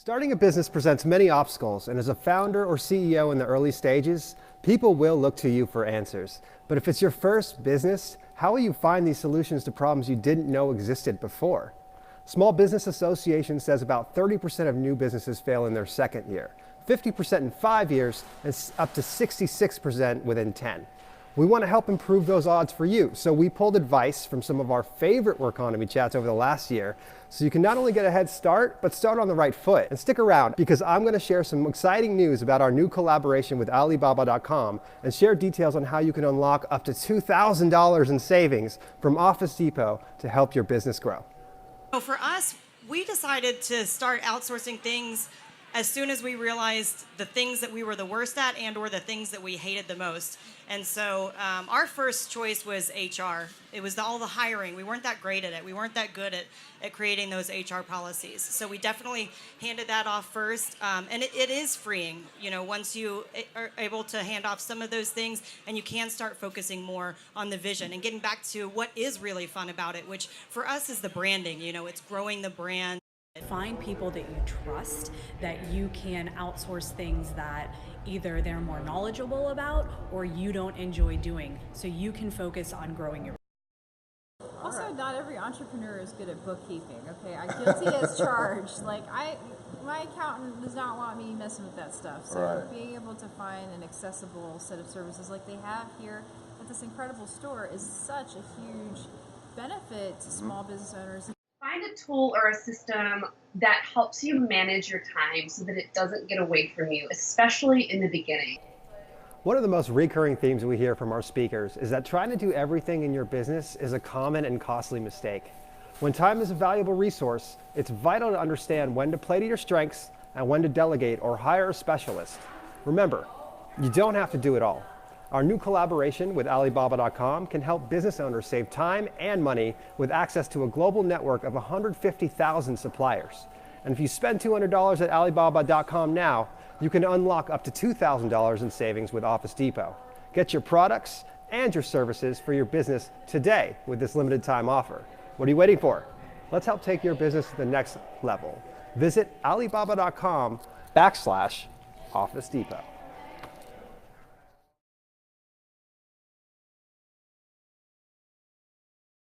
Starting a business presents many obstacles, and as a founder or CEO in the early stages, people will look to you for answers. But if it's your first business, how will you find these solutions to problems you didn't know existed before? Small Business Association says about 30% of new businesses fail in their second year, 50% in 5 years, and up to 66% within 10. We want to help improve those odds for you, so we pulled advice from some of our favorite Workonomy chats over the last year, so you can not only get a head start, but start on the right foot. And stick around, because I'm going to share some exciting news about our new collaboration with Alibaba.com and share details on how you can unlock up to $2,000 in savings from Office Depot to help your business grow. So for us, we decided to start outsourcing things as soon as we realized the things that we were the worst at and or the things that we hated the most. And so our first choice was HR. It was all the hiring. We weren't that great at it. We weren't that good at creating those HR policies. So we definitely handed that off first. And it is freeing, you know, once you are able to hand off some of those things and you can start focusing more on the vision and getting back to what is really fun about it, which for us is the branding. You know, it's growing the brand. Find people that you trust, that you can outsource things that either they're more knowledgeable about or you don't enjoy doing, so you can focus on growing your. Also, not every entrepreneur is good at bookkeeping. Okay, I'm guilty as charged. Like my accountant does not want me messing with that stuff. So being able to find an accessible set of services like they have here at this incredible store is such a huge benefit to small business owners. Find a tool or a system that helps you manage your time so that it doesn't get away from you, especially in the beginning. One of the most recurring themes we hear from our speakers is that trying to do everything in your business is a common and costly mistake. When time is a valuable resource, it's vital to understand when to play to your strengths and when to delegate or hire a specialist. Remember, you don't have to do it all. Our new collaboration with Alibaba.com can help business owners save time and money with access to a global network of 150,000 suppliers. And if you spend $200 at Alibaba.com now, you can unlock up to $2,000 in savings with Office Depot. Get your products and your services for your business today with this limited time offer. What are you waiting for? Let's help take your business to the next level. Visit Alibaba.com/Office Depot.